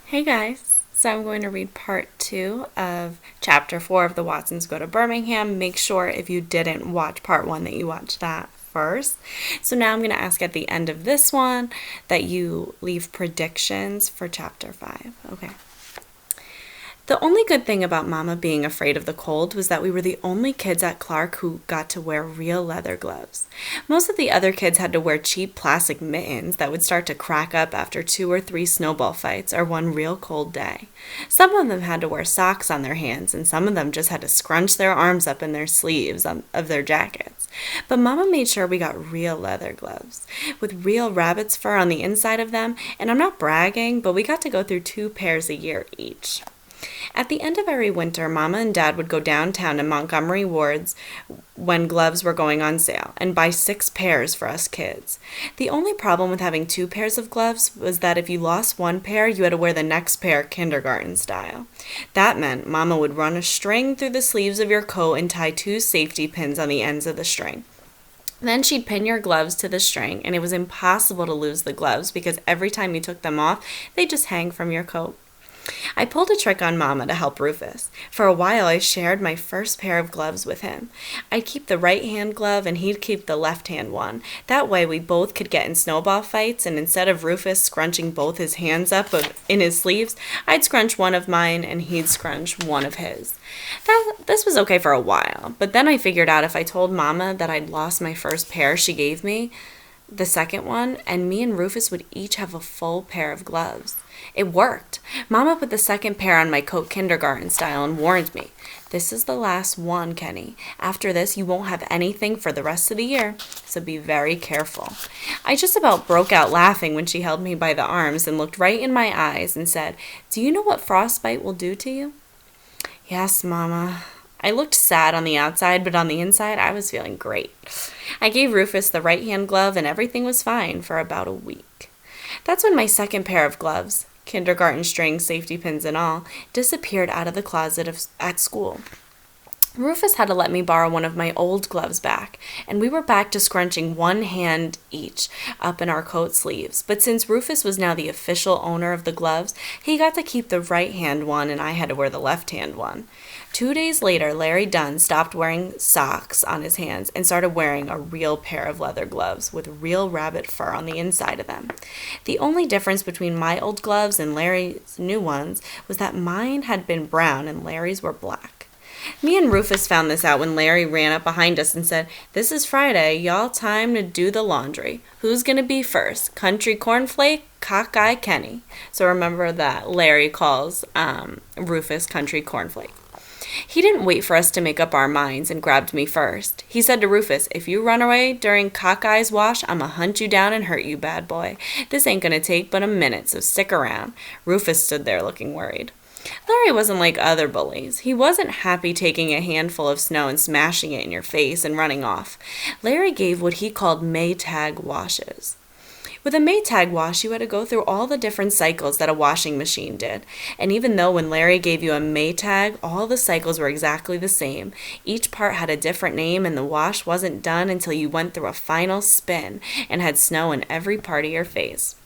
Hey guys, so I'm going to read part 2 of chapter 4 of The Watsons Go to Birmingham. Make sure if you didn't watch part 1 that you watch that first. So now I'm going to ask at the end of this one that you leave predictions for chapter 5. Okay. The only good thing about Mama being afraid of the cold was that we were the only kids at Clark who got to wear real leather gloves. Most of the other kids had to wear cheap plastic mittens that would start to crack up after 2 or 3 snowball fights or one real cold day. Some of them had to wear socks on their hands, and some of them just had to scrunch their arms up in their sleeves of their jackets. But Mama made sure we got real leather gloves with real rabbit's fur on the inside of them, and I'm not bragging, but we got to go through 2 pairs a year each. At the end of every winter, Mama and Dad would go downtown to Montgomery Ward's when gloves were going on sale and buy 6 pairs for us kids. The only problem with having 2 pairs of gloves was that if you lost one pair, you had to wear the next pair kindergarten style. That meant Mama would run a string through the sleeves of your coat and tie 2 safety pins on the ends of the string. Then she'd pin your gloves to the string, and it was impossible to lose the gloves because every time you took them off, they'd just hang from your coat. I pulled a trick on Mama to help Rufus. For a while, I shared my first pair of gloves with him. I'd keep the right-hand glove, and he'd keep the left-hand one. That way, we both could get in snowball fights, and instead of Rufus scrunching both his hands up in his sleeves, I'd scrunch one of mine, and he'd scrunch one of his. This was okay for a while, but then I figured out if I told Mama that I'd lost my first pair she gave me, the second one, and me and Rufus would each have a full pair of gloves. It worked. Mama put the second pair on my coat kindergarten style and warned me, "This is the last one, Kenny. After this, you won't have anything for the rest of the year, so be very careful." I just about broke out laughing when she held me by the arms and looked right in my eyes and said, "Do you know what frostbite will do to you?" "Yes, Mama." I looked sad on the outside, but on the inside, I was feeling great. I gave Rufus the right-hand glove, and everything was fine for about a week. That's when my second pair of gloves, kindergarten string, safety pins and all, disappeared out of the closet at school. Rufus had to let me borrow one of my old gloves back, and we were back to scrunching one hand each up in our coat sleeves. But since Rufus was now the official owner of the gloves, he got to keep the right-hand one, and I had to wear the left-hand one. 2 days later, Larry Dunn stopped wearing socks on his hands and started wearing a real pair of leather gloves with real rabbit fur on the inside of them. The only difference between my old gloves and Larry's new ones was that mine had been brown and Larry's were black. Me and Rufus found this out when Larry ran up behind us and said, "This is Friday, y'all time to do the laundry. Who's gonna be first? Country cornflake, cockeye Kenny." So remember that Larry calls Rufus country cornflake. He didn't wait for us to make up our minds and grabbed me first. He said to Rufus, "If you run away during Cockeye's wash, I'ma hunt you down and hurt you, bad boy. This ain't gonna take but a minute, so stick around." Rufus stood there looking worried. Larry wasn't like other bullies. He wasn't happy taking a handful of snow and smashing it in your face and running off. Larry gave what he called Maytag washes. With a Maytag wash, you had to go through all the different cycles that a washing machine did. And even though when Larry gave you a Maytag, all the cycles were exactly the same, each part had a different name and the wash wasn't done until you went through a final spin and had snow in every part of your face.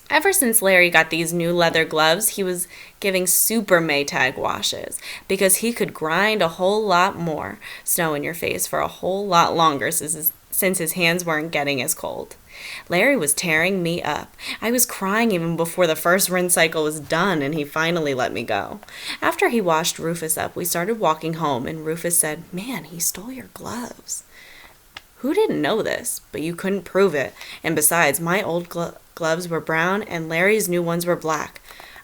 Ever since Larry got these new leather gloves, he was giving super Maytag washes because he could grind a whole lot more snow in your face for a whole lot longer since his hands weren't getting as cold. Larry was tearing me up. I was crying even before the first rinse cycle was done, and he finally let me go. After he washed Rufus up, we started walking home, and Rufus said, "Man, he stole your gloves." Who didn't know this? But you couldn't prove it. And besides, my old gloves were brown, and Larry's new ones were black.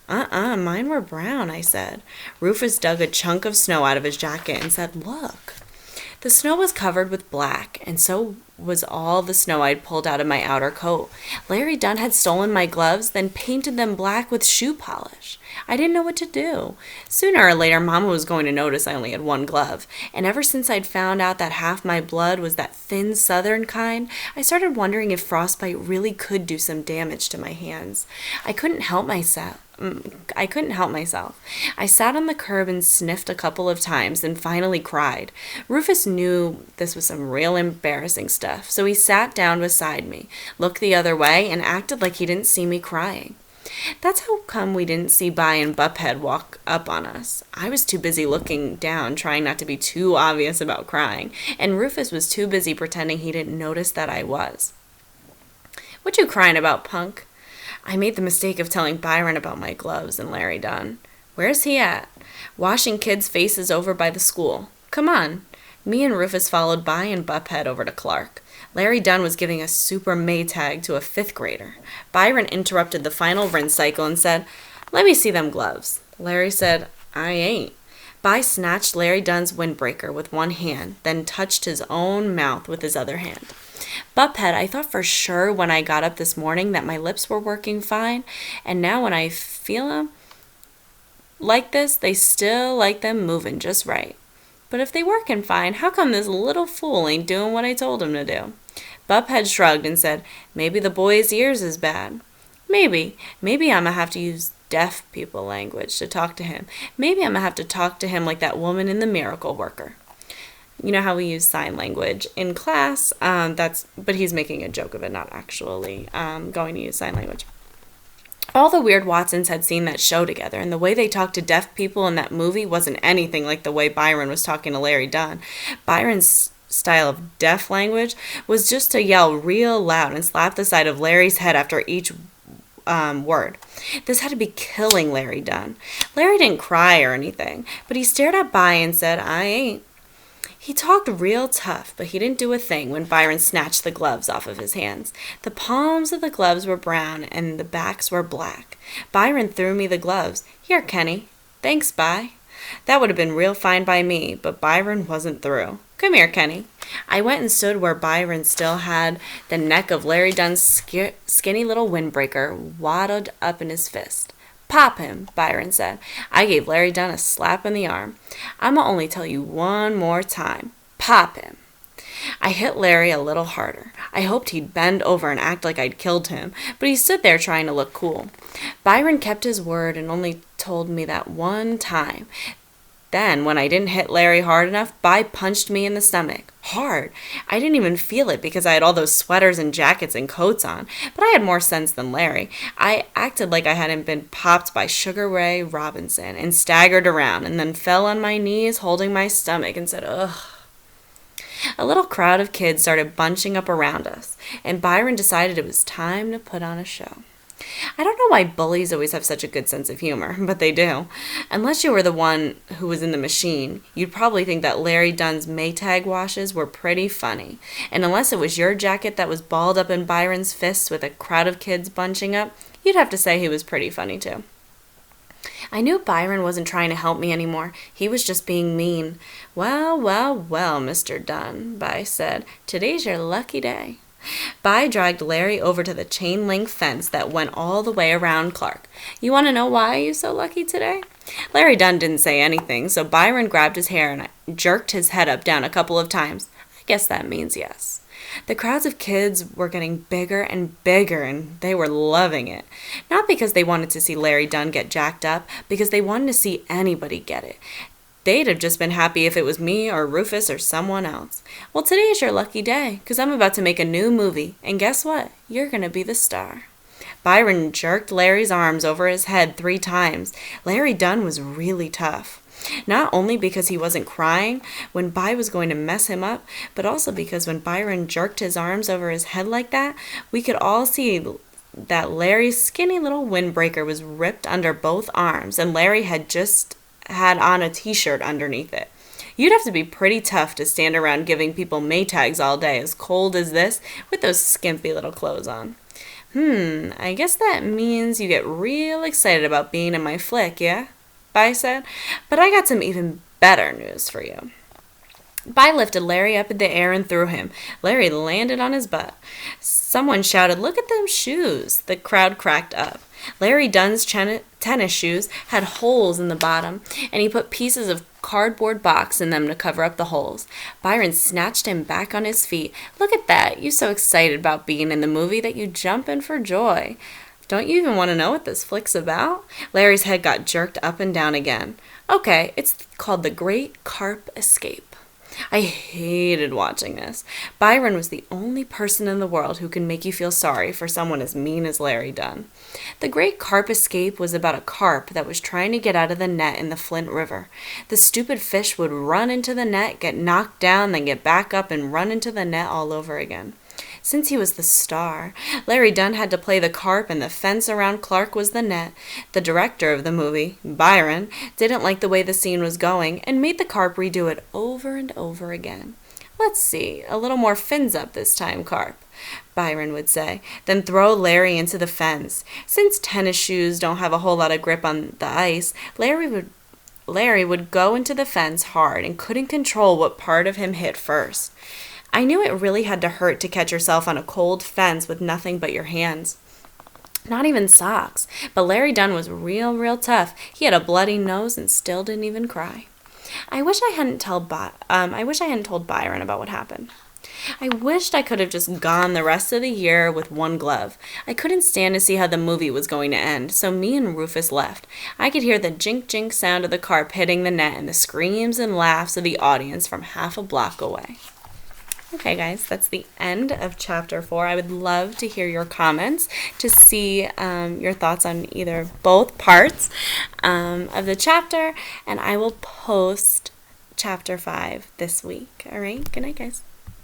Mine were brown, I said. Rufus dug a chunk of snow out of his jacket and said, "Look." The snow was covered with black, and so was all the snow I'd pulled out of my outer coat. Larry Dunn had stolen my gloves, then painted them black with shoe polish. I didn't know what to do. Sooner or later, Mama was going to notice I only had one glove, and ever since I'd found out that half my blood was that thin southern kind, I started wondering if frostbite really could do some damage to my hands. I couldn't help myself. I sat on the curb and sniffed a couple of times and finally cried. Rufus knew this was some real embarrassing stuff, so he sat down beside me, looked the other way, and acted like he didn't see me crying. That's how come we didn't see Bi and Buphead walk up on us. I was too busy looking down, trying not to be too obvious about crying, and Rufus was too busy pretending he didn't notice that I was. "What you crying about, punk?" I made the mistake of telling Byron about my gloves and Larry Dunn. "Where's he at?" "Washing kids' faces over by the school. Come on." Me and Rufus followed Bi and Buphead over to Clark. Larry Dunn was giving a super Maytag to a 5th grader. Byron interrupted the final rinse cycle and said, "Let me see them gloves." Larry said, "I ain't." Bi snatched Larry Dunn's windbreaker with one hand, then touched his own mouth with his other hand. "Buphead, I thought for sure when I got up this morning that my lips were working fine, and now when I feel them like this, they still like them moving just right. But if they working fine, how come this little fool ain't doing what I told him to do?" Buphead shrugged and said, "Maybe the boy's ears is bad." Maybe I'ma have to use deaf people language to talk to him. Maybe I'ma have to talk to him like that woman in The Miracle Worker." You know how we use sign language in class? But he's making a joke of it, not actually going to use sign language. All the weird Watsons had seen that show together, and the way they talked to deaf people in that movie wasn't anything like the way Byron was talking to Larry Dunn. Byron's style of deaf language was just to yell real loud and slap the side of Larry's head after each word. This had to be killing Larry Dunn. Larry didn't cry or anything, but he stared at Bi and said, "I ain't." He talked real tough, but he didn't do a thing when Byron snatched the gloves off of his hands. The palms of the gloves were brown and the backs were black. Byron threw me the gloves. "Here, Kenny." "Thanks, Bi." That would have been real fine by me, but Byron wasn't through. "Come here, Kenny." I went and stood where Byron still had the neck of Larry Dunn's skinny little windbreaker wadded up in his fist. "Pop him," Byron said. I gave Larry Dunn a slap in the arm. "I'ma only tell you one more time. Pop him." I hit Larry a little harder. I hoped he'd bend over and act like I'd killed him, but he stood there trying to look cool. Byron kept his word and only told me that one time. Then, when I didn't hit Larry hard enough, Bi punched me in the stomach. Hard. I didn't even feel it because I had all those sweaters and jackets and coats on, but I had more sense than Larry. I acted like I hadn't been popped by Sugar Ray Robinson and staggered around and then fell on my knees holding my stomach and said, "Ugh." A little crowd of kids started bunching up around us, and Byron decided it was time to put on a show. I don't know why bullies always have such a good sense of humor, but they do. Unless you were the one who was in the machine, you'd probably think that Larry Dunn's Maytag washes were pretty funny. And unless it was your jacket that was balled up in Byron's fists with a crowd of kids bunching up, you'd have to say he was pretty funny too. I knew Byron wasn't trying to help me anymore. He was just being mean. "Well, Mr. Dunn," Bi said. "Today's your lucky day." Bi dragged Larry over to the chain-link fence that went all the way around Clark. "You want to know why you're so lucky today?" Larry Dunn didn't say anything, so Byron grabbed his hair and jerked his head up down a couple of times. I guess that means yes. The crowds of kids were getting bigger and bigger, and they were loving it. Not because they wanted to see Larry Dunn get jacked up, because they wanted to see anybody get it. They'd have just been happy if it was me or Rufus or someone else. Well, today's your lucky day, because I'm about to make a new movie, and guess what? You're going to be the star. Byron jerked Larry's arms over his head 3 times. Larry Dunn was really tough. Not only because he wasn't crying when Bi was going to mess him up, but also because when Byron jerked his arms over his head like that, we could all see that Larry's skinny little windbreaker was ripped under both arms, and Larry had on a t-shirt underneath it. You'd have to be pretty tough to stand around giving people Maytags all day as cold as this with those skimpy little clothes on. I guess that means you get real excited about being in my flick, yeah? Bi said. But I got some even better news for you. Bi lifted Larry up in the air and threw him. Larry landed on his butt. Someone shouted, "Look at them shoes." The crowd cracked up. Larry Dunn's tennis shoes had holes in the bottom, and he put pieces of cardboard box in them to cover up the holes. Byron snatched him back on his feet. "Look at that. You so excited about being in the movie that you jumping for joy. Don't you even want to know what this flick's about?" Larry's head got jerked up and down again. "Okay, it's called The Great Carp Escape." I hated watching this. Byron was the only person in the world who could make you feel sorry for someone as mean as Larry Dunn. The Great Carp Escape was about a carp that was trying to get out of the net in the Flint River. The stupid fish would run into the net, get knocked down, then get back up and run into the net all over again. Since he was the star, Larry Dunn had to play the carp and the fence around Clark was the net. The director of the movie, Byron, didn't like the way the scene was going and made the carp redo it over and over again. "Let's see, a little more fins up this time, carp," Byron would say, then throw Larry into the fence. Since tennis shoes don't have a whole lot of grip on the ice, Larry would go into the fence hard and couldn't control what part of him hit first. I knew it really had to hurt to catch yourself on a cold fence with nothing but your hands. Not even socks. But Larry Dunn was real tough. He had a bloody nose and still didn't even cry. I wish I hadn't told Byron about what happened. I wished I could have just gone the rest of the year with one glove. I couldn't stand to see how the movie was going to end, so me and Rufus left. I could hear the jink sound of the carp hitting the net and the screams and laughs of the audience from half a block away. Okay, guys, that's the end of Chapter 4. I would love to hear your comments, to see your thoughts on both parts of the chapter, and I will post Chapter 5 this week. All right, good night, guys.